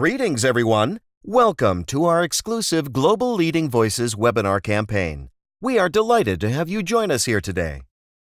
Greetings, everyone. Welcome to our exclusive Global Leading Voices webinar campaign. We are delighted to have you join us here today.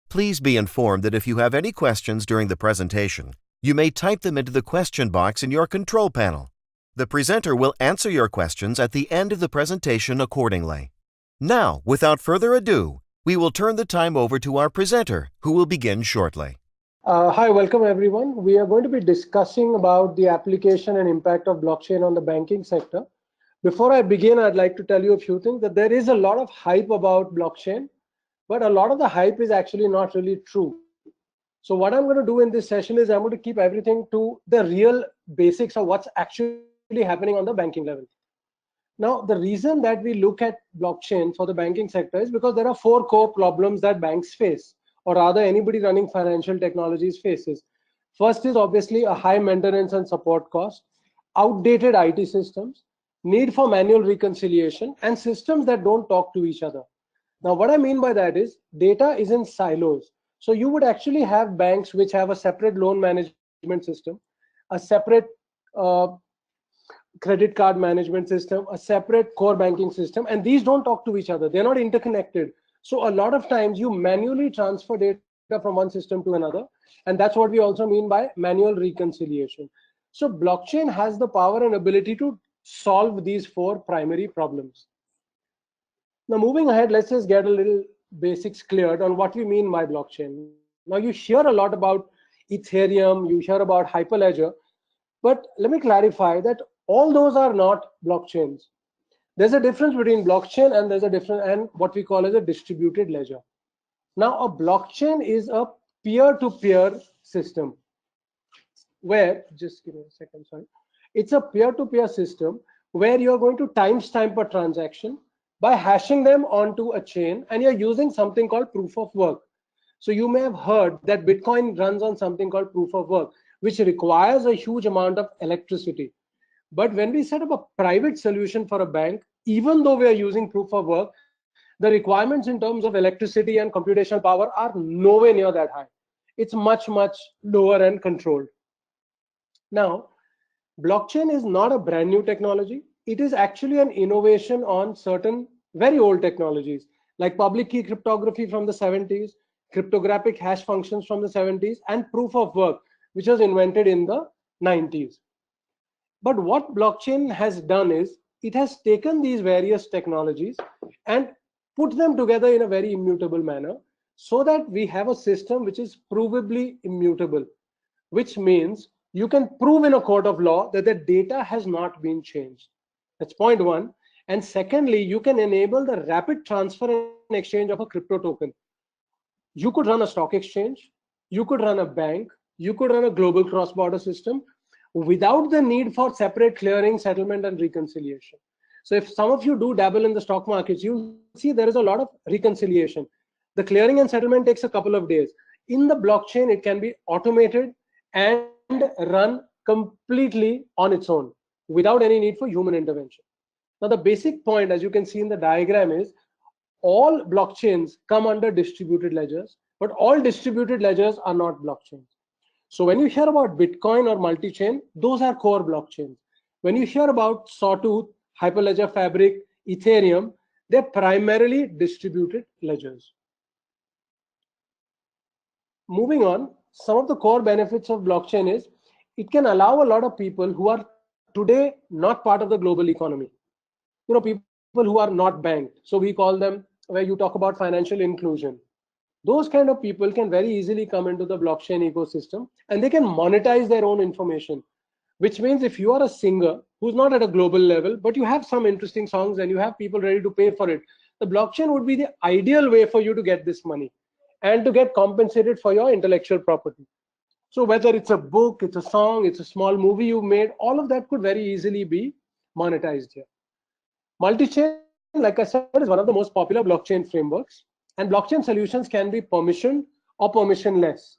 Please be informed that if you have any questions during the presentation, you may type them into the question box in your control panel. The presenter will answer your questions at the end of the presentation accordingly. Now, without further ado, we will turn the time over to our presenter, who will begin shortly. Hi, welcome everyone. We are going to be discussing about the application and impact of blockchain on the banking sector. Before I begin, I'd like to tell you a few things. That there is a lot of hype about blockchain, but a lot of the hype is actually not really true. So what I'm going to do in this session is I'm going to keep everything to the real basics of what's actually happening on the banking level. Now, the reason that we look at blockchain for the banking sector is because there are four core problems that banks face, or rather anybody running financial technologies faces. First is obviously a high maintenance and support cost, outdated IT systems, need for manual reconciliation, and systems that don't talk to each other. Now, what I mean by that is data is in silos. So you would actually have banks which have a separate loan management system, a separate credit card management system, a separate core banking system, and these don't talk to each other. They're not interconnected. So a lot of times you manually transfer data from one system to another, and that's what we also mean by manual reconciliation. So blockchain has the power and ability to solve these four primary problems. Now moving ahead, let's just get a little basics cleared on what we mean by blockchain. Now you hear a lot about Ethereum, you hear about Hyperledger, but let me clarify that all those are not blockchains. There's a difference between blockchain and there's a difference and what we call as a distributed ledger. Now, a blockchain is a peer-to-peer system where, just give me a second, sorry. It's a peer-to-peer system where you're going to timestamp a transaction by hashing them onto a chain, and you're using something called proof of work. So you may have heard that Bitcoin runs on something called proof of work, which requires a huge amount of electricity. But when we set up a private solution for a bank, even though we are using proof of work, the requirements in terms of electricity and computational power are nowhere near that high. It's much, much lower and controlled. Now, blockchain is not a brand new technology. It is actually an innovation on certain very old technologies, like public key cryptography from the 70s, cryptographic hash functions from the 70s, and proof of work, which was invented in the 90s. But what blockchain has done is it has taken these various technologies and put them together in a very immutable manner so that we have a system which is provably immutable, which means you can prove in a court of law that the data has not been changed. That's point one. And secondly, you can enable the rapid transfer and exchange of a crypto token. You could run a stock exchange, you could run a bank, you could run a global cross-border system without the need for separate clearing, settlement, and reconciliation. So if some of you do dabble in the stock markets, you see there is a lot of reconciliation. The clearing and settlement takes a couple of days. In the blockchain, it can be automated and run completely on its own without any need for human intervention. Now, the basic point, as you can see in the diagram, is all blockchains come under distributed ledgers, but all distributed ledgers are not blockchains. So when you hear about Bitcoin or multi-chain, those are core blockchains. When you hear about Sawtooth, Hyperledger Fabric, Ethereum, they're primarily distributed ledgers. Moving on, some of the core benefits of blockchain is it can allow a lot of people who are today not part of the global economy. You know, people who are not banked. So we call them, where you talk about financial inclusion. Those kind of people can very easily come into the blockchain ecosystem and they can monetize their own information, which means if you are a singer who's not at a global level, but you have some interesting songs and you have people ready to pay for it, the blockchain would be the ideal way for you to get this money and to get compensated for your intellectual property. So whether it's a book, it's a song, it's a small movie you've made, all of that could very easily be monetized here. Multi-chain, like I said, is one of the most popular blockchain frameworks. And blockchain solutions can be permissioned or permissionless.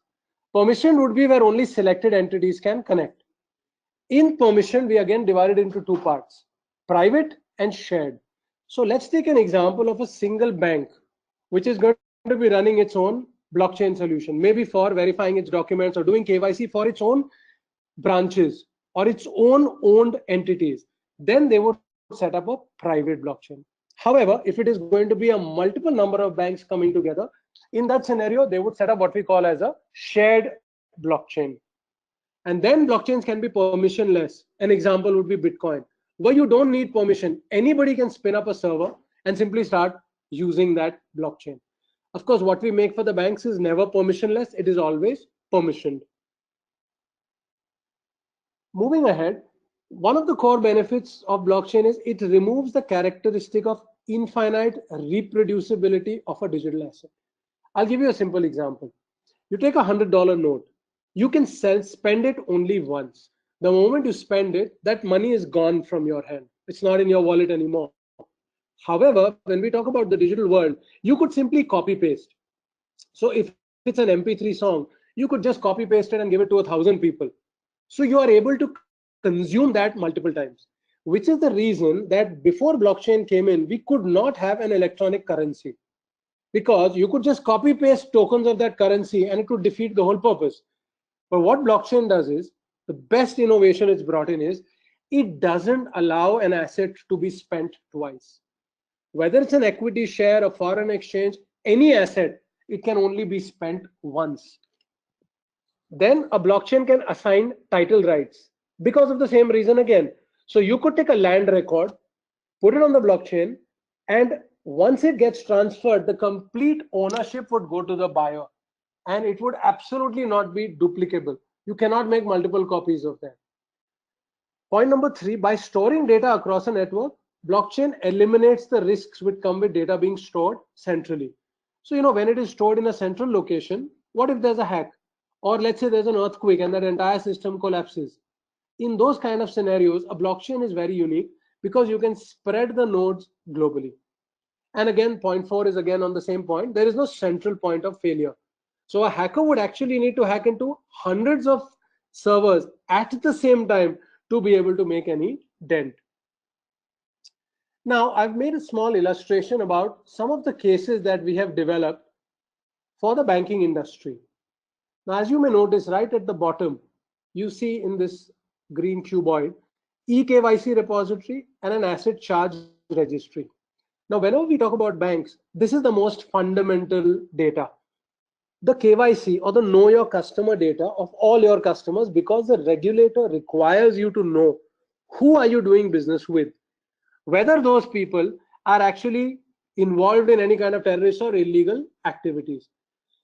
Permission would be where only selected entities can connect. In permission, we again divided into two parts, private and shared. So let's take an example of a single bank, which is going to be running its own blockchain solution, maybe for verifying its documents or doing KYC for its own branches. or its own owned entities, then they would set up a private blockchain. However, if it is going to be a multiple number of banks coming together, in that scenario, they would set up what we call as a shared blockchain. And then blockchains can be permissionless. An example would be Bitcoin, where you don't need permission. Anybody can spin up a server and simply start using that blockchain. Of course, what we make for the banks is never permissionless. It is always permissioned. Moving ahead, one of the core benefits of blockchain is it removes the characteristic of infinite reproducibility of a digital asset. I'll give you a simple example. You take $100 note. You can spend it only once. The moment you spend it, that money is gone from your hand. It's not in your wallet anymore. However, when we talk about the digital world, you could simply copy paste. So if it's an MP3 song, you could just copy paste it and give it to 1,000 people. So you are able to consume that multiple times, which is the reason that before blockchain came in, we could not have an electronic currency, because you could just copy paste tokens of that currency and it would defeat the whole purpose. But what blockchain does is, the best innovation it's brought in is, it doesn't allow an asset to be spent twice. Whether it's an equity share, a foreign exchange, any asset, it can only be spent once. Then a blockchain can assign title rights because of the same reason again. So you could take a land record, put it on the blockchain, and once it gets transferred, the complete ownership would go to the buyer, and it would absolutely not be duplicable. You cannot make multiple copies of that. Point number 3, by storing data across a network, blockchain eliminates the risks which come with data being stored centrally. So, when it is stored in a central location, what if there's a hack? Or let's say there's an earthquake and that entire system collapses. In those kind of scenarios, a blockchain is very unique because you can spread the nodes globally. And again, point 4 is again on the same point. There is no central point of failure. So a hacker would actually need to hack into hundreds of servers at the same time to be able to make any dent. Now, I've made a small illustration about some of the cases that we have developed for the banking industry. Now, as you may notice, right at the bottom, you see in this green cuboid, eKYC repository and an asset charge registry. Now, whenever we talk about banks, this is the most fundamental data. The KYC, or the know your customer data of all your customers, because the regulator requires you to know who are you doing business with, whether those people are actually involved in any kind of terrorist or illegal activities.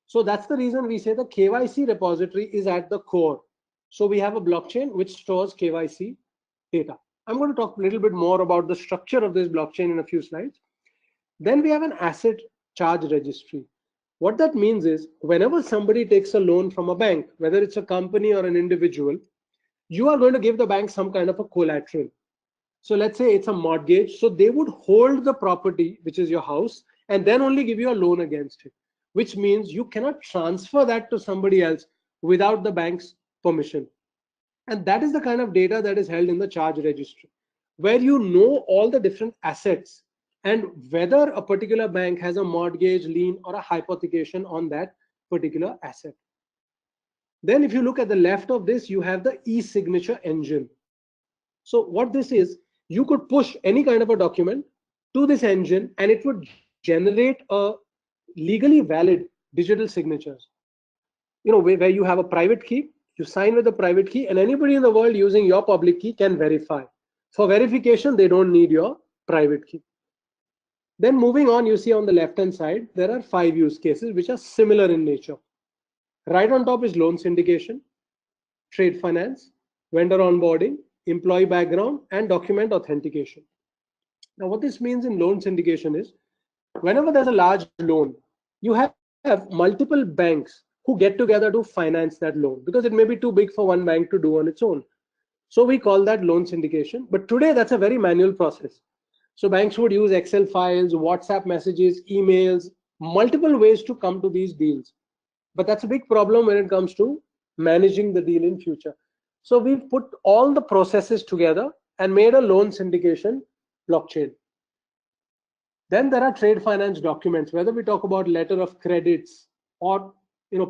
So that's the reason we say the KYC repository is at the core. So we have a blockchain which stores KYC data. I'm going to talk a little bit more about the structure of this blockchain in a few slides. Then we have an asset charge registry. What that means is, whenever somebody takes a loan from a bank, whether it's a company or an individual, you are going to give the bank some kind of a collateral. So let's say it's a mortgage. So they would hold the property, which is your house, and then only give you a loan against it, which means you cannot transfer that to somebody else without the bank's permission. And that is the kind of data that is held in the charge registry, where you know all the different assets and whether a particular bank has a mortgage, lien, or a hypothecation on that particular asset. Then if you look at the left of this, you have the e-signature engine. So what this is, you could push any kind of a document to this engine and it would generate a legally valid digital signatures. Where you have a private key, you sign with the private key, and anybody in the world using your public key can verify. For verification, they don't need your private key. Then moving on, you see on the left-hand side, there are 5 use cases which are similar in nature. Right on top is loan syndication, trade finance, vendor onboarding, employee background, and document authentication. Now, what this means in loan syndication is, whenever there's a large loan, you have multiple banks who get together to finance that loan because it may be too big for one bank to do on its own. So we call that loan syndication. But today, that's a very manual process. So banks would use Excel files, WhatsApp messages, emails, multiple ways to come to these deals. But that's a big problem when it comes to managing the deal in future. So we've put all the processes together and made a loan syndication blockchain. Then there are trade finance documents, whether we talk about letter of credits or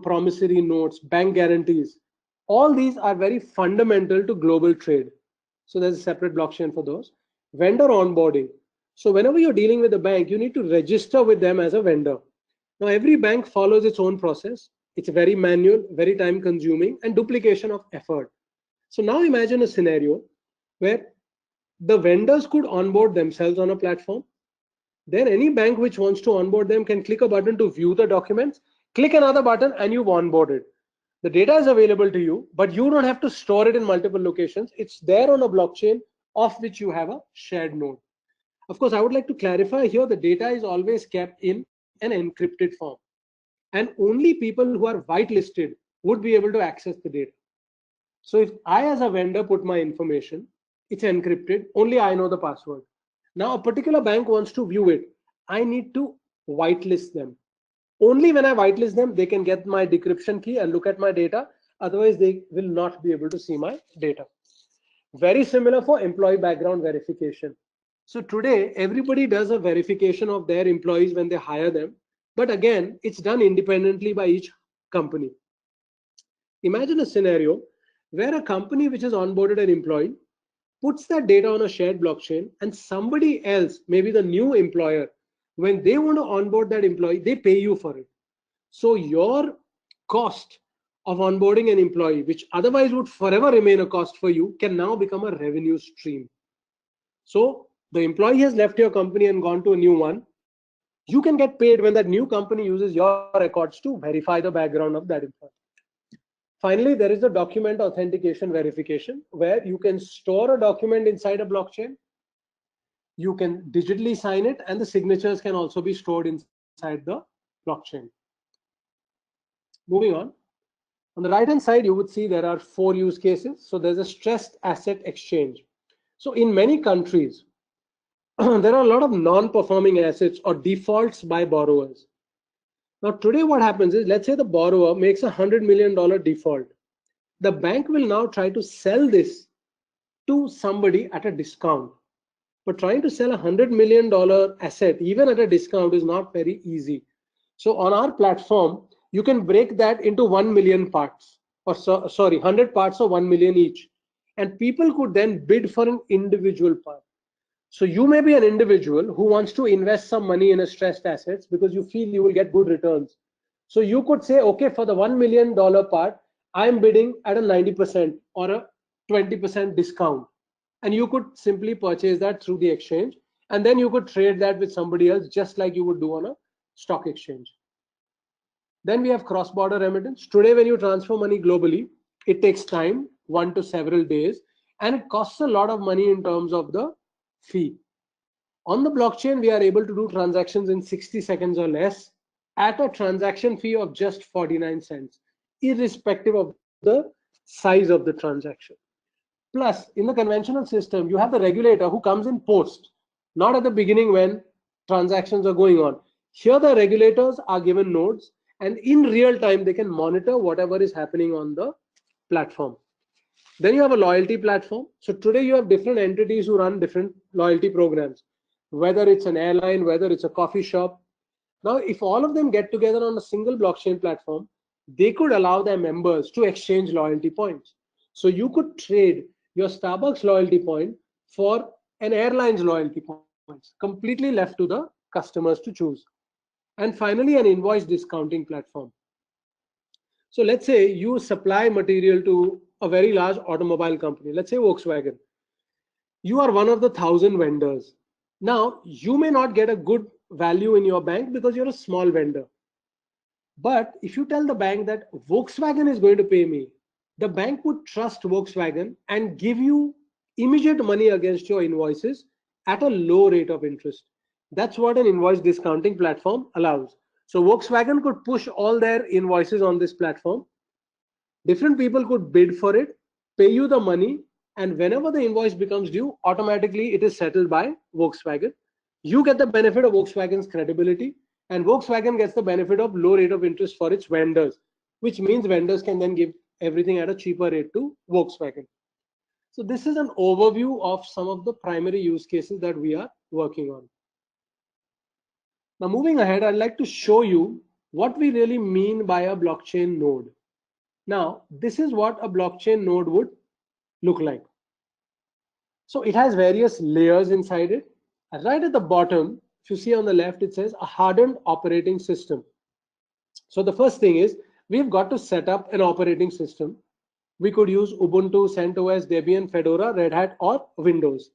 promissory notes, bank guarantees. All these are very fundamental to global trade. So there's a separate blockchain for those. Vendor onboarding. So whenever you're dealing with a bank, you need to register with them as a vendor. Now every bank follows its own process. It's very manual, very time consuming, and duplication of effort. So now imagine a scenario where the vendors could onboard themselves on a platform. Then any bank which wants to onboard them can click a button to view the documents, click another button, and you've onboarded. The data is available to you, but you don't have to store it in multiple locations. It's there on a blockchain of which you have a shared node. Of course, I would like to clarify here, the data is always kept in an encrypted form. And only people who are whitelisted would be able to access the data. So if I as a vendor put my information, it's encrypted, only I know the password. Now a particular bank wants to view it. I need to whitelist them. Only when I whitelist them, they can get my decryption key and look at my data. Otherwise, they will not be able to see my data. Very similar for employee background verification. So today, everybody does a verification of their employees when they hire them. But again, it's done independently by each company. Imagine a scenario where a company which has onboarded an employee puts that data on a shared blockchain, and somebody else, maybe the new employer, when they want to onboard that employee, they pay you for it. So your cost of onboarding an employee, which otherwise would forever remain a cost for you, can now become a revenue stream. So the employee has left your company and gone to a new one. You can get paid when that new company uses your records to verify the background of that employee. Finally, there is the document authentication verification, where you can store a document inside a blockchain. You can digitally sign it, and the signatures can also be stored inside the blockchain. Moving on. On the right-hand side, you would see there are 4 use cases. So there's a stressed asset exchange. So in many countries, there are a lot of non-performing assets or defaults by borrowers. Now today what happens is, let's say the borrower makes $100 million default. The bank will now try to sell this to somebody at a discount. But trying to sell $100 million asset, even at a discount, is not very easy. So on our platform, you can break that into 1 million parts, or 100 parts of 1 million each. And people could then bid for an individual part. So you may be an individual who wants to invest some money in a stressed assets because you feel you will get good returns. So you could say, okay, for the $1 million part, I'm bidding at a 90% or a 20% discount. And you could simply purchase that through the exchange. And then you could trade that with somebody else, just like you would do on a stock exchange. Then we have cross-border remittance. Today, when you transfer money globally, it takes time, 1 to several days, and it costs a lot of money in terms of the fee. On the blockchain, we are able to do transactions in 60 seconds or less at a transaction fee of just 49 cents, irrespective of the size of the transaction. Plus, in the conventional system, you have the regulator who comes in post, not at the beginning when transactions are going on. Here, the regulators are given nodes, and in real time, they can monitor whatever is happening on the platform. Then you have a loyalty platform. So today you have different entities who run different loyalty programs, whether it's an airline, whether it's a coffee shop. Now, if all of them get together on a single blockchain platform, they could allow their members to exchange loyalty points. So you could trade your Starbucks loyalty point for an airline's loyalty points, completely left to the customers to choose. And finally, an invoice discounting platform. So let's say you supply material to a very large automobile company, let's say Volkswagen. You are one of the 1,000 vendors. Now, you may not get a good value in your bank because you're a small vendor. But if you tell the bank that Volkswagen is going to pay me, the bank would trust Volkswagen and give you immediate money against your invoices at a low rate of interest. That's what an invoice discounting platform allows. So Volkswagen could push all their invoices on this platform. Different people could bid for it, pay you the money, and whenever the invoice becomes due, automatically it is settled by Volkswagen. You get the benefit of Volkswagen's credibility, and Volkswagen gets the benefit of low rate of interest for its vendors, which means vendors can then give everything at a cheaper rate to Volkswagen. So this is an overview of some of the primary use cases that we are working on. Now moving ahead, I'd like to show you what we really mean by a blockchain node. Now, this is what a blockchain node would look like. So it has various layers inside it. And right at the bottom, if you see on the left, it says a hardened operating system. So the first thing is we've got to set up an operating system. We could use Ubuntu, CentOS, Debian, Fedora, Red Hat, or Windows.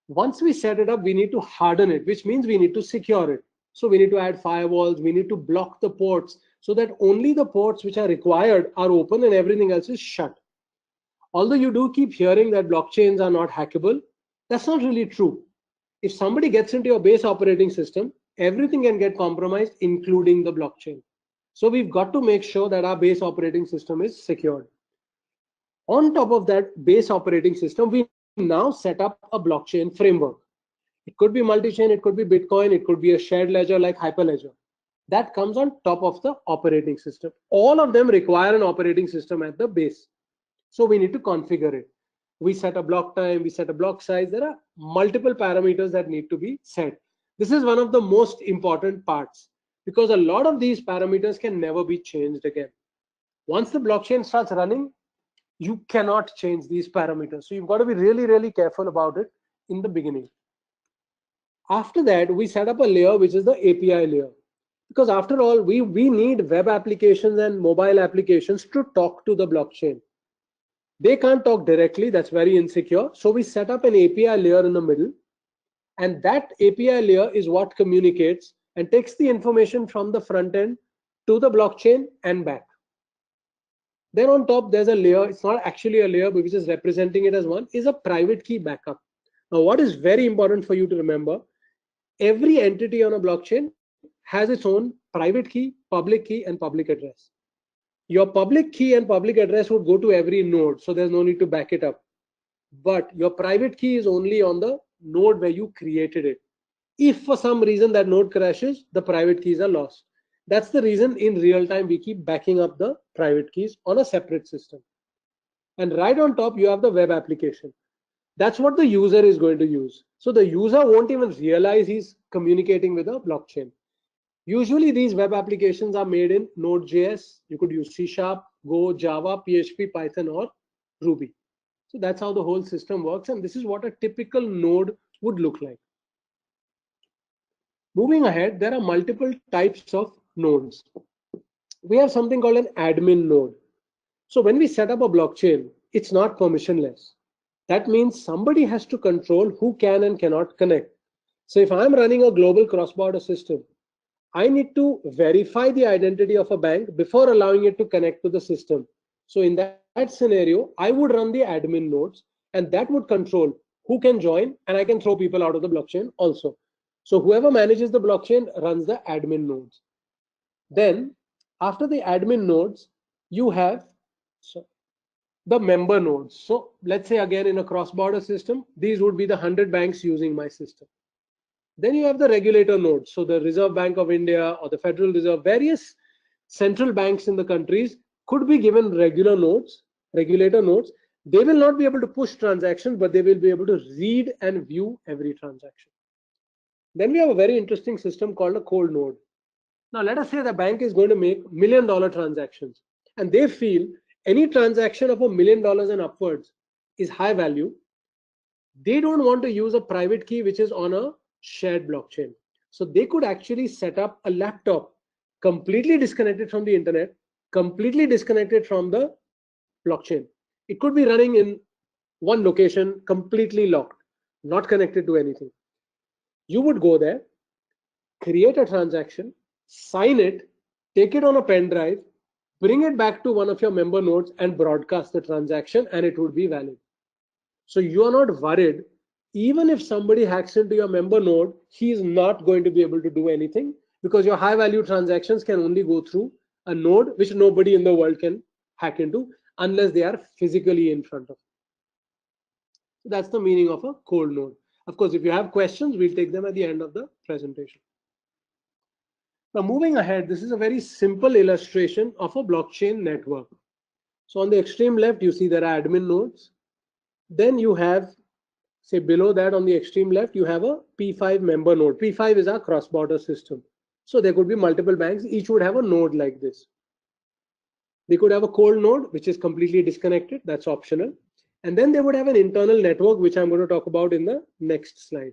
Once we set it up, we need to harden it, which means we need to secure it. So we need to add firewalls, we need to block the ports so that only the ports which are required are open and everything else is shut. Although you do keep hearing that blockchains are not hackable, that's not really true. If somebody gets into your base operating system, everything can get compromised, including the blockchain. So we've got to make sure that our base operating system is secured. On top of that base operating system, we now set up a blockchain framework. It could be multi-chain, it could be Bitcoin, it could be a shared ledger like Hyperledger. That comes on top of the operating system. All of them require an operating system at the base. So we need to configure it. We set a block time, we set a block size. There are multiple parameters that need to be set. This is one of the most important parts because a lot of these parameters can never be changed again. Once the blockchain starts running, you cannot change these parameters. So you've got to be really, really careful about it in the beginning. After that, we set up a layer, which is the API layer. Because after all, we need web applications and mobile applications to talk to the blockchain. They can't talk directly, that's very insecure. So we set up an API layer in the middle. And that API layer is what communicates and takes the information from the front end to the blockchain and back. Then on top, there's a layer, it's not actually a layer, but which is representing it as one, is a private key backup. Now, what is very important for you to remember, every entity on a blockchain has its own private key, and public address. Your public key and public address would go to every node, so there's no need to back it up. But your private key is only on the node where you created it. If for some reason that node crashes, the private keys are lost. That's the reason in real time we keep backing up the private keys on a separate system. And right on top, you have the web application. That's what the user is going to use. So the user won't even realize he's communicating with a blockchain. Usually these web applications are made in Node.js. You could use C#, Go, Java, PHP, Python, or Ruby. So that's how the whole system works. And this is what a typical node would look like. Moving ahead, there are multiple types of nodes. We have something called an admin node. So when we set up a blockchain, it's not permissionless. That means somebody has to control who can and cannot connect. So if I'm running a global cross-border system, I need to verify the identity of a bank before allowing it to connect to the system. So in that scenario, I would run the admin nodes, and that would control who can join, and I can throw people out of the blockchain also. So whoever manages the blockchain runs the admin nodes. Then after the admin nodes, you have the member nodes. So let's say again in a cross-border system, these would be the 100 banks using my system. Then you have the regulator nodes. So the Reserve Bank of India or the Federal Reserve, various central banks in the countries could be given regular nodes, regulator nodes. They will not be able to push transactions, but they will be able to read and view every transaction. Then we have a very interesting system called a cold node. Now let us say the bank is going to make $1 million transactions, and they feel any transaction of $1 million and upwards is high value. They don't want to use a private key which is on a shared blockchain. So they could actually set up a laptop completely disconnected from the internet, completely disconnected from the blockchain. It could be running in one location, completely locked, not connected to anything. You would go there, create a transaction, sign it, take it on a pen drive, bring it back to one of your member nodes and broadcast the transaction, and it would be valid. So you are not worried. Even if somebody hacks into your member node, he is not going to be able to do anything because your high value transactions can only go through a node which nobody in the world can hack into unless they are physically in front of you. So that's the meaning of a cold node. Of course, if you have questions, we'll take them at the end of the presentation. Now moving ahead, this is a very simple illustration of a blockchain network. So on the extreme left, you see there are admin nodes. Then you have, say below that on the extreme left, you have a P5 member node. P5 is our cross-border system. So there could be multiple banks, each would have a node like this. They could have a cold node, which is completely disconnected. That's optional. And then they would have an internal network, which I'm going to talk about in the next slide.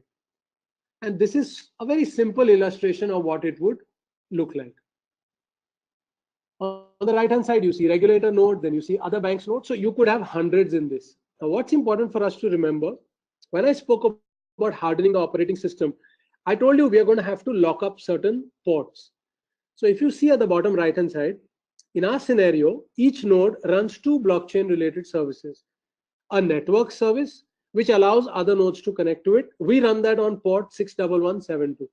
And this is a very simple illustration of what it would look like. On the right hand side, you see regulator node, then you see other banks node. So you could have hundreds in this. Now, what's important for us to remember, when I spoke about hardening the operating system, I told you we are going to have to lock up certain ports. So if you see at the bottom right hand side, in our scenario, each node runs two blockchain related services. A network service, which allows other nodes to connect to it. We run that on port 61172.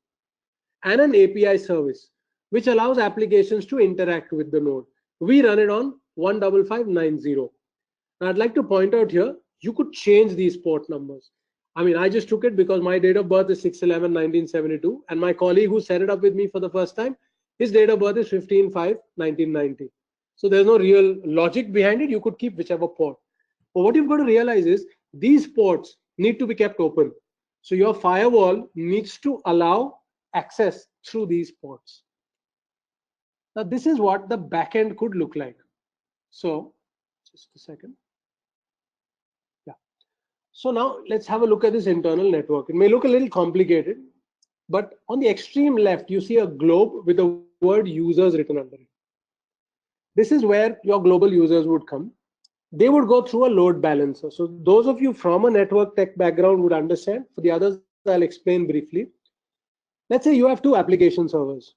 And an API service, which allows applications to interact with the node. We run it on 15590. Now, I'd like to point out here, you could change these port numbers. I mean, I just took it because my date of birth is 6/11/1972, and my colleague who set it up with me for the first time, his date of birth is 15/5/1990. So there's no real logic behind it. You could keep whichever port. But what you've got to realize is these ports need to be kept open. So your firewall needs to allow access through these ports. Now, this is what the backend could look like. So just a second. Yeah. So now let's have a look at this internal network. It may look a little complicated, but on the extreme left, you see a globe with the word users written under it. This is where your global users would come. They would go through a load balancer. So those of you from a network tech background would understand. For the others, I'll explain briefly. Let's say you have two application servers.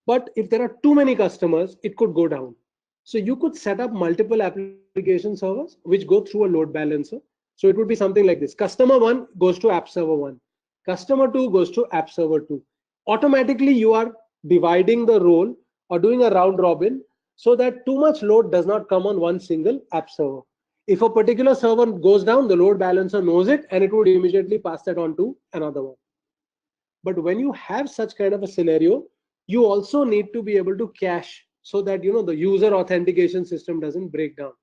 But if there are too many customers, it could go down. So you could set up multiple application servers which go through a load balancer. So it would be something like this. Customer 1 goes to app server 1. Customer 2 goes to app server 2. Automatically, you are dividing the role or doing a round robin so that too much load does not come on one single app server. If a particular server goes down, the load balancer knows it and it would immediately pass that on to another one. But when you have such kind of a scenario, you also need to be able to cache so that the user authentication system doesn't break down.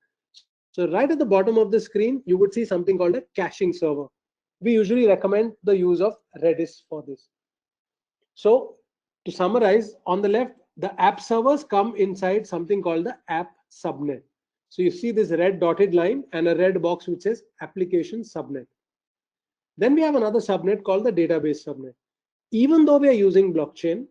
So right at the bottom of the screen, you would see something called a caching server. We usually recommend the use of Redis for this. So to summarize, on the left, the app servers come inside something called the app subnet. So you see this red dotted line and a red box which says application subnet. Then we have another subnet called the database subnet. Even though we are using blockchain,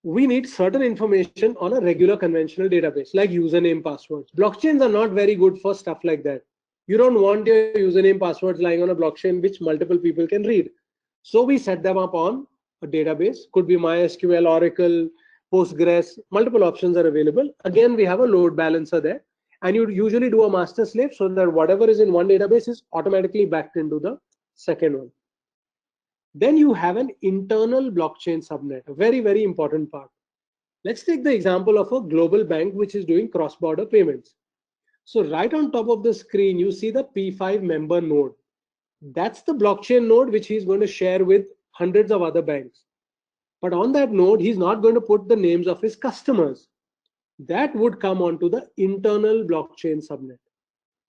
we need certain information on a regular conventional database like username, passwords. Blockchains are not very good for stuff like that. You don't want your username, passwords lying on a blockchain which multiple people can read. So we set them up on a database. Could be MySQL, Oracle, Postgres. Multiple options are available. Again, we have a load balancer there. And you usually do a master slave so that whatever is in one database is automatically backed into the second one. Then you have an internal blockchain subnet, a very, very important part. Let's take the example of a global bank which is doing cross-border payments. So right on top of the screen, you see the P5 member node. That's the blockchain node which he's going to share with hundreds of other banks. But on that node, he's not going to put the names of his customers. That would come onto the internal blockchain subnet.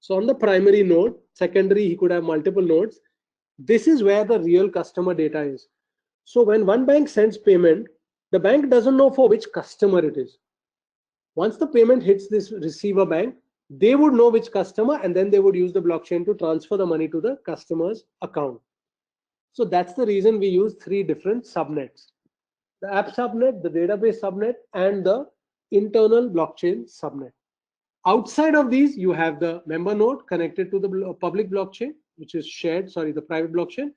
So on the primary node, secondary, he could have multiple nodes. This is where the real customer data is. So when one bank sends payment, the bank doesn't know for which customer it is. Once the payment hits this receiver bank, they would know which customer, and then they would use the blockchain to transfer the money to the customer's account. So that's the reason we use three different subnets: the app subnet, the database subnet, and the internal blockchain subnet. Outside of these, you have the member node connected to the public blockchain, which is the private blockchain,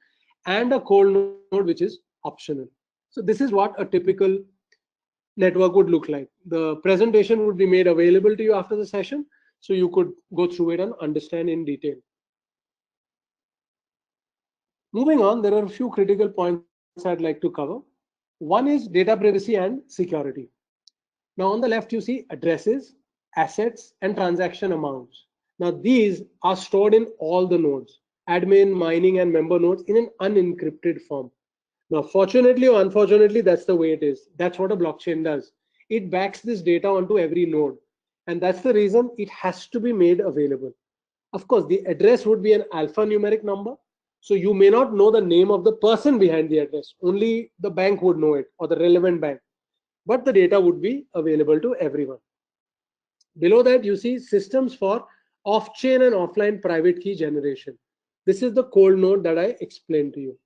and a cold node, which is optional. So this is what a typical network would look like. The presentation would be made available to you after the session, so you could go through it and understand in detail. Moving on, there are a few critical points I'd like to cover. One is data privacy and security. Now on the left, you see addresses, assets, and transaction amounts. Now these are stored in all the nodes, admin, mining, and member nodes, in an unencrypted form. Now, fortunately or unfortunately, that's the way it is. That's what a blockchain does. It backs this data onto every node. And that's the reason it has to be made available. Of course, the address would be an alphanumeric number. So you may not know the name of the person behind the address. Only the bank would know it, or the relevant bank. But the data would be available to everyone. Below that, you see systems for off-chain and offline private key generation. This is the cold node that I explained to you.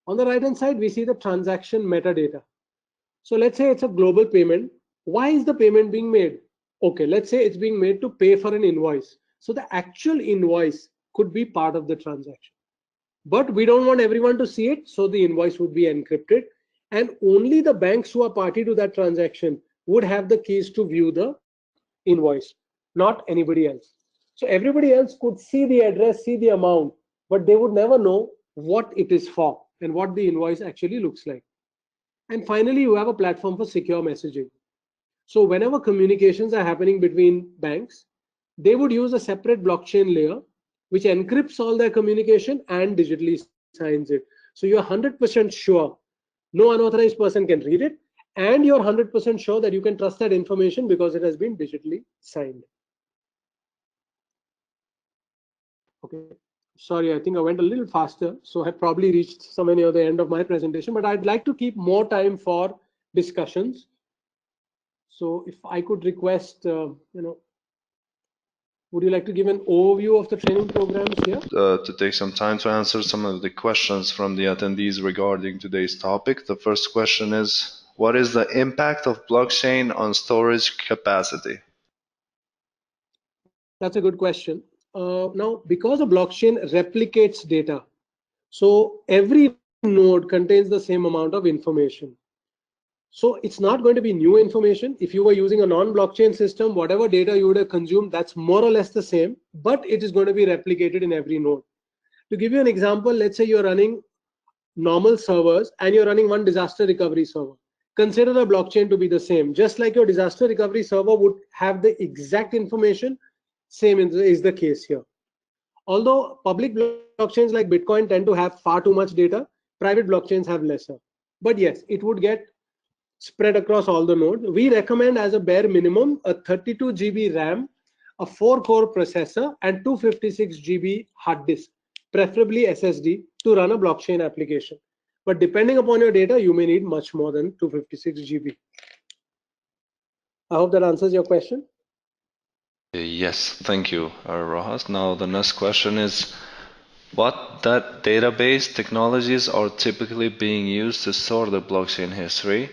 On the right hand side, we see the transaction metadata. So let's say it's a global payment. Why is the payment being made? Okay, let's say it's being made to pay for an invoice. So the actual invoice could be part of the transaction. But we don't want everyone to see it, so the invoice would be encrypted. And only the banks who are party to that transaction would have the keys to view the invoice, not anybody else. So everybody else could see the address, see the amount, but they would never know what it is for and what the invoice actually looks like. And finally, you have a platform for secure messaging. So whenever communications are happening between banks, they would use a separate blockchain layer which encrypts all their communication and digitally signs it. So you're 100% sure no unauthorized person can read it, and you're 100% sure that you can trust that information because it has been digitally signed. Okay, sorry, I think I went a little faster, so I probably reached somewhere near the end of my presentation, but I'd like to keep more time for discussions. So if I could request, would you like to give an overview of the training programs here? To take some time to answer some of the questions from the attendees regarding today's topic. The first question is, what is the impact of blockchain on storage capacity? That's a good question. Now, because a blockchain replicates data, so every node contains the same amount of information. So it's not going to be new information. If you were using a non-blockchain system, whatever data you would have consumed, that's more or less the same, but it is going to be replicated in every node. To give you an example, let's say you're running normal servers and you're running one disaster recovery server. Consider a blockchain to be the same. Just like your disaster recovery server would have the exact information, same is the case here. Although public blockchains like Bitcoin tend to have far too much data, private blockchains have lesser. But yes, it would get spread across all the nodes. We recommend as a bare minimum a 32 GB RAM, a 4-core processor, and 256 GB hard disk, preferably SSD, to run a blockchain application. But depending upon your data, you may need much more than 256 GB. I hope that answers your question. Yes, thank you, Rohas. Now the next question is, what database technologies are typically being used to store the blockchain history?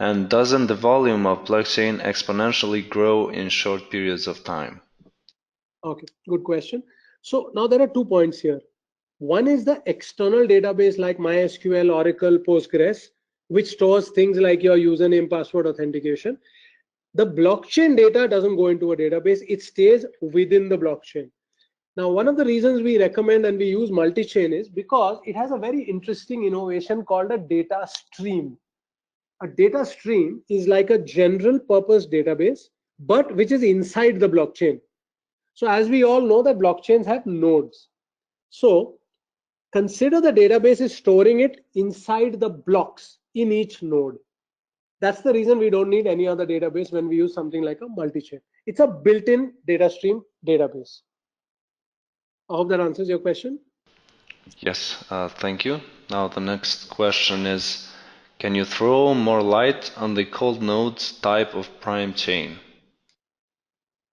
And doesn't the volume of blockchain exponentially grow in short periods of time? Okay, good question. So now there are 2 points here. One is the external database like MySQL, Oracle, Postgres, which stores things like your username, password authentication. The blockchain data doesn't go into a database, it stays within the blockchain. Now, one of the reasons we recommend and we use multi-chain is because it has a very interesting innovation called a data stream. A data stream is like a general purpose database, but which is inside the blockchain. So as we all know that blockchains have nodes. So consider the database is storing it inside the blocks in each node. That's the reason we don't need any other database when we use something like a multi-chain. It's a built-in data stream database. I hope that answers your question. Yes, thank you. Now the next question is, can you throw more light on the cold nodes type of Primechain?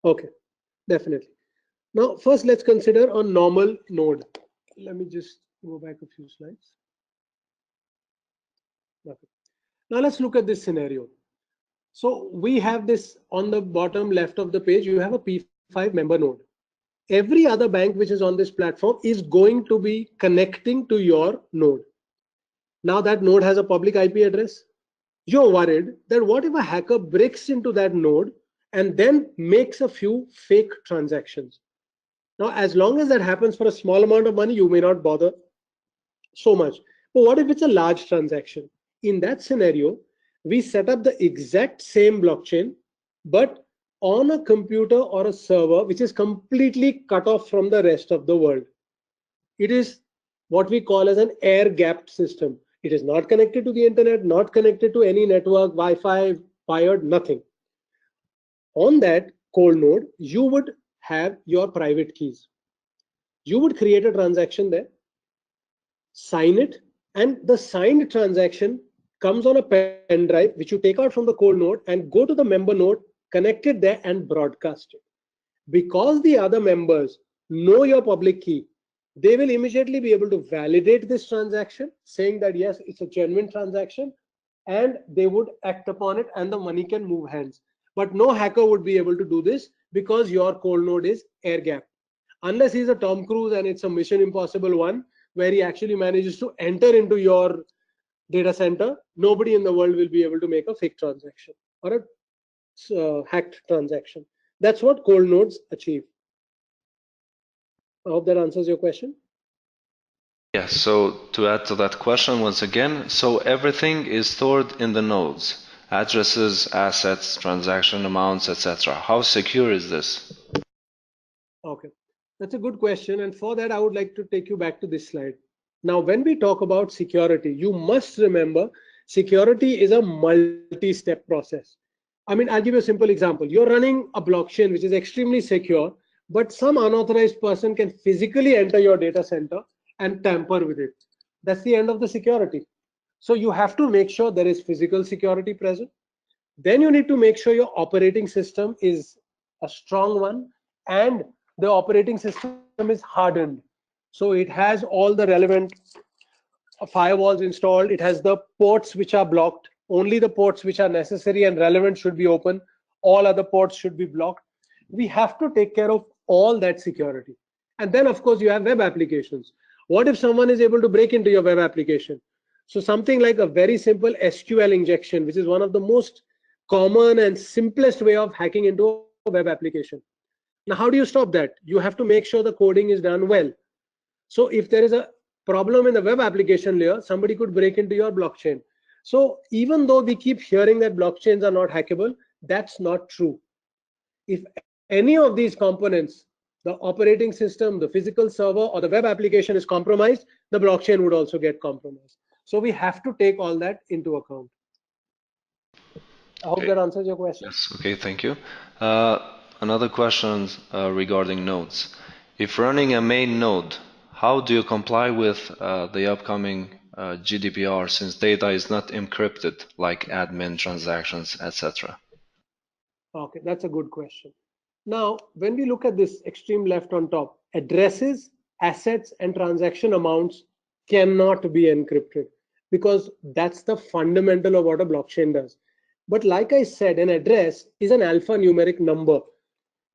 Okay, definitely. Now, first let's consider a normal node. Let me just go back a few slides. Okay. Now let's look at this scenario. So we have this on the bottom left of the page, you have a P5 member node. Every other bank which is on this platform is going to be connecting to your node. Now that node has a public IP address. You're worried that what if a hacker breaks into that node and then makes a few fake transactions? Now, as long as that happens for a small amount of money, you may not bother so much. But what if it's a large transaction? In that scenario, we set up the exact same blockchain, but on a computer or a server which is completely cut off from the rest of the world. It is what we call as an air-gapped system. It is not connected to the internet, not connected to any network, Wi-Fi, wired, nothing. On that cold node, you would have your private keys. You would create a transaction there, sign it, and the signed transaction comes on a pen drive which you take out from the cold node and go to the member node connect it there and broadcast it. Because the other members know your public key, they will immediately be able to validate this transaction, saying that yes, it's a genuine transaction, and they would act upon it and the money can move hands. But no hacker would be able to do this because your cold node is air gap. Unless he's a Tom Cruise and it's a Mission Impossible one where he actually manages to enter into your data center, nobody in the world will be able to make a fake transaction or a hacked transaction. That's what cold nodes achieve. I hope that answers your question. Yes, so to add to that question once again, so everything is stored in the nodes, addresses, assets, transaction amounts, etc. How secure is this? Okay, that's a good question. And for that, I would like to take you back to this slide. Now, when we talk about security, you must remember security is a multi-step process. I mean, I'll give you a simple example. You're running a blockchain which is extremely secure, but some unauthorized person can physically enter your data center and tamper with it. That's the end of the security. So you have to make sure there is physical security present. Then you need to make sure your operating system is a strong one and the operating system is hardened. So it has all the relevant firewalls installed. It has the ports which are blocked. Only the ports which are necessary and relevant should be open. All other ports should be blocked. We have to take care of all that security. And then, of course, you have web applications. What if someone is able to break into your web application? So something like a very simple SQL injection, which is one of the most common and simplest way of hacking into a web application. Now, how do you stop that? You have to make sure the coding is done well. So if there is a problem in the web application layer, somebody could break into your blockchain. So even though we keep hearing that blockchains are not hackable, that's not true. If any of these components, the operating system, the physical server, or the web application is compromised, the blockchain would also get compromised. So we have to take all that into account. I hope that answers your question. Yes, okay, thank you. Another question regarding nodes. If running a main node, how do you comply with the upcoming GDPR since data is not encrypted like admin transactions, etc.? Okay, that's a good question. Now, when we look at this extreme left on top, addresses, assets, and transaction amounts cannot be encrypted because that's the fundamental of what a blockchain does. But like I said, an address is an alphanumeric number.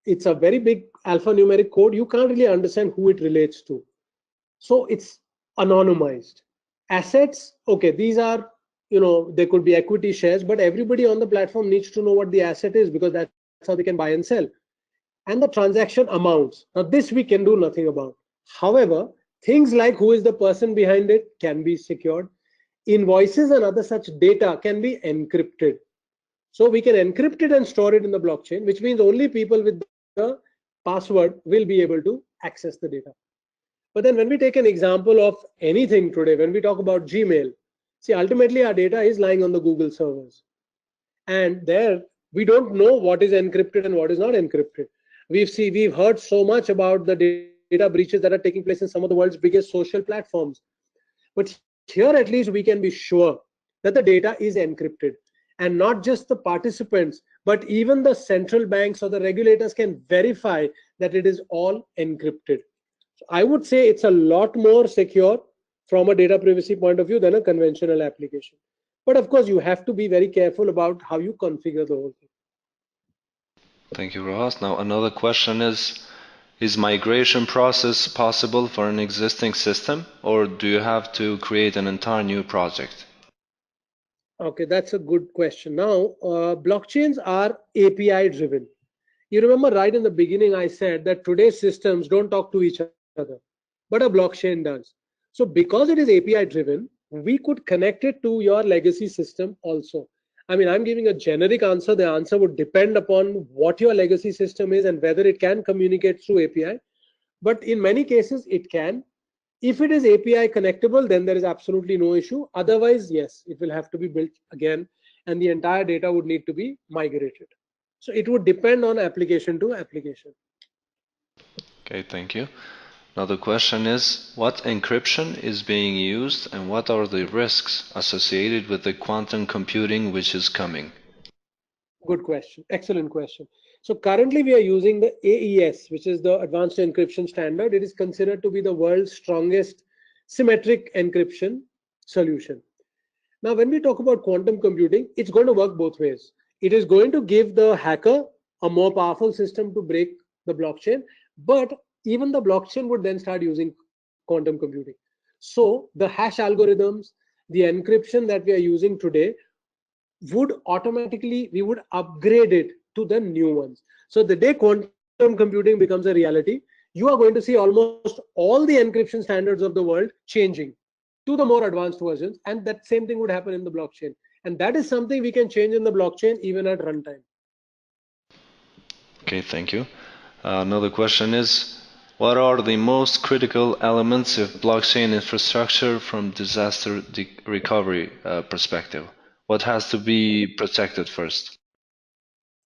It's a very big alphanumeric code. You can't really understand who it relates to. So it's anonymized. Assets, okay, these are, they could be equity shares, but everybody on the platform needs to know what the asset is because that's how they can buy and sell. And the transaction amounts. Now, this we can do nothing about. However, things like who is the person behind it can be secured. Invoices and other such data can be encrypted. So we can encrypt it and store it in the blockchain, which means only people with the password will be able to access the data. But then when we take an example of anything today, when we talk about Gmail, see, ultimately our data is lying on the Google servers. And there we don't know what is encrypted and what is not encrypted. We've heard so much about the data breaches that are taking place in some of the world's biggest social platforms. But here at least we can be sure that the data is encrypted. And not just the participants, but even the central banks or the regulators can verify that it is all encrypted. So I would say it's a lot more secure from a data privacy point of view than a conventional application. But of course, you have to be very careful about how you configure the whole thing. Thank you, Rohas. Now another question is migration process possible for an existing system, or do you have to create an entire new project? Okay, that's a good question. Now, blockchains are API driven. You remember right in the beginning, I said that today's systems don't talk to each other, but a blockchain does. So because it is API driven, we could connect it to your legacy system also. I mean, I'm giving a generic answer. The answer would depend upon what your legacy system is and whether it can communicate through API. But in many cases, it can. If it is API connectable, then there is absolutely no issue. Otherwise, yes, it will have to be built again and the entire data would need to be migrated. So it would depend on application to application. Okay, thank you. Now the question is, what encryption is being used and what are the risks associated with the quantum computing which is coming? Good question. Excellent question. So currently we are using the AES, which is the Advanced Encryption Standard. It is considered to be the world's strongest symmetric encryption solution. Now, when we talk about quantum computing, it's going to work both ways. It is going to give the hacker a more powerful system to break the blockchain, but even the blockchain would then start using quantum computing. So the hash algorithms, the encryption that we are using today would automatically, we would upgrade it to the new ones. So the day quantum computing becomes a reality, you are going to see almost all the encryption standards of the world changing to the more advanced versions, and that same thing would happen in the blockchain. And that is something we can change in the blockchain even at runtime. Okay, thank you. Another question is, what are the most critical elements of blockchain infrastructure from disaster recovery perspective? What has to be protected first?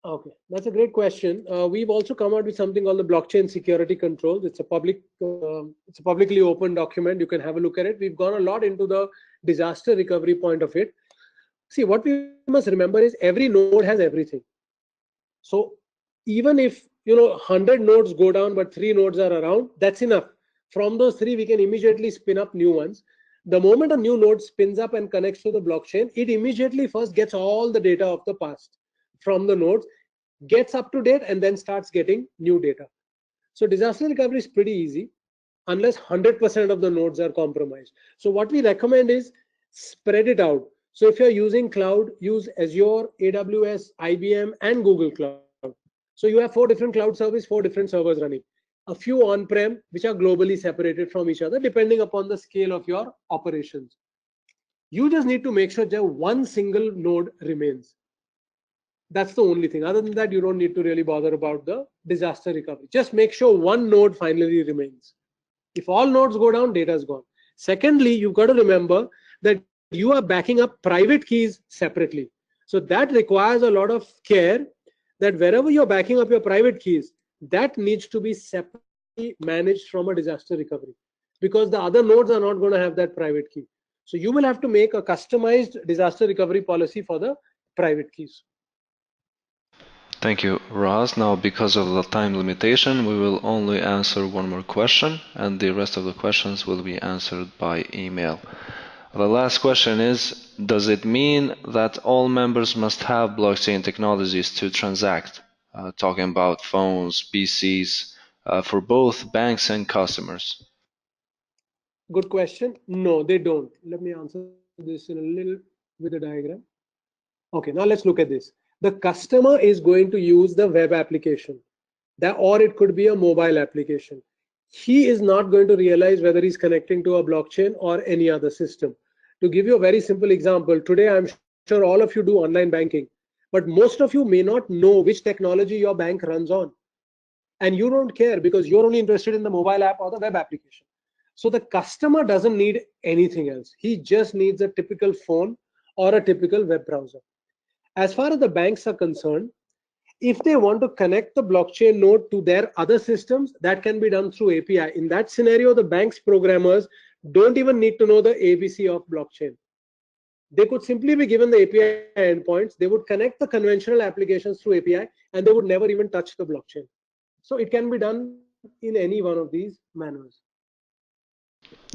Okay, that's a great question. We've also come out with something called the blockchain security controls. It's a publicly open document. You can have a look at it. We've gone a lot into the disaster recovery point of it. See, what we must remember is every node has everything. So even if 100 nodes go down, but 3 nodes are around, that's enough. From those 3, we can immediately spin up new ones. The moment a new node spins up and connects to the blockchain, it immediately first gets all the data of the past from the nodes, gets up to date, and then starts getting new data. So disaster recovery is pretty easy unless 100% of the nodes are compromised. So what we recommend is spread it out. So if you're using cloud, use Azure, AWS, IBM, and Google Cloud. So you have 4 different cloud services, 4 different servers running. A few on-prem, which are globally separated from each other, depending upon the scale of your operations. You just need to make sure that one single node remains. That's the only thing. Other than that, you don't need to really bother about the disaster recovery. Just make sure one node finally remains. If all nodes go down, data is gone. Secondly, you've got to remember that you are backing up private keys separately. So that requires a lot of care, that wherever you're backing up your private keys, that needs to be separately managed from a disaster recovery, because the other nodes are not going to have that private key. So you will have to make a customized disaster recovery policy for the private keys. Thank you, Rohas. Now, because of the time limitation, we will only answer one more question, and the rest of the questions will be answered by email. The last question is, does it mean that all members must have blockchain technologies to transact? Talking about phones, PCs, for both banks and customers. Good question. No, they don't. Let me answer this in a little with a diagram. Okay, now let's look at this. The customer is going to use the web application, or it could be a mobile application. He is not going to realize whether he's connecting to a blockchain or any other system. To give you a very simple example, today I'm sure all of you do online banking, but most of you may not know which technology your bank runs on. And you don't care because you're only interested in the mobile app or the web application. So the customer doesn't need anything else. He just needs a typical phone or a typical web browser. As far as the banks are concerned, if they want to connect the blockchain node to their other systems, that can be done through API. In that scenario, the bank's programmers don't even need to know the ABC of blockchain. They could simply be given the API endpoints. They would connect the conventional applications through API, and they would never even touch the blockchain. So it can be done in any one of these manners.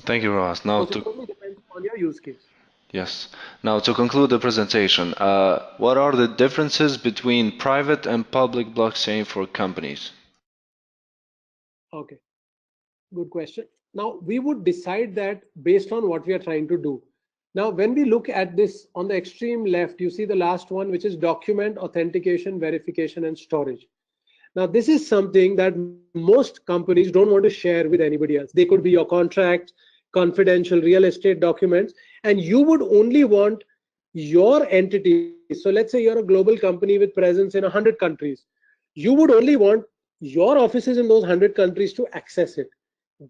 Thank you, Rohas. Now, So it totally depends on your use case. yes. Now, to conclude the presentation, what are the differences between private and public blockchain for companies? Okay, good question. Now, we would decide that based on what we are trying to do. Now, when we look at this on the extreme left, you see the last one, which is document authentication, verification, and storage. Now, this is something that most companies don't want to share with anybody else. They could be your contracts, confidential real estate documents, and you would only want your entity. So let's say you're a global company with presence in 100 countries. You would only want your offices in those 100 countries to access it.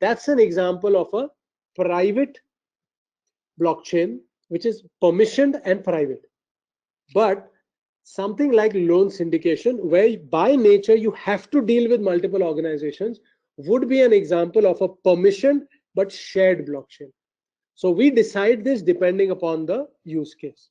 That's an example of a private blockchain, which is permissioned and private. But something like loan syndication, where by nature you have to deal with multiple organizations, would be an example of a permissioned but shared blockchain. So we decide this depending upon the use case.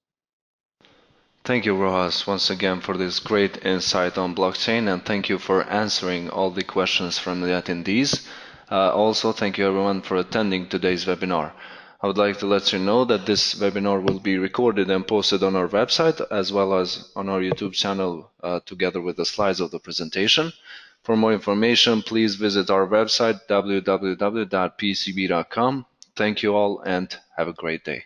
Thank you, Rohas, once again for this great insight on blockchain, and thank you for answering all the questions from the attendees. Also, thank you everyone for attending today's webinar. I would like to let you know that this webinar will be recorded and posted on our website as well as on our YouTube channel together with the slides of the presentation. For more information, please visit our website www.pcb.com. Thank you all and have a great day.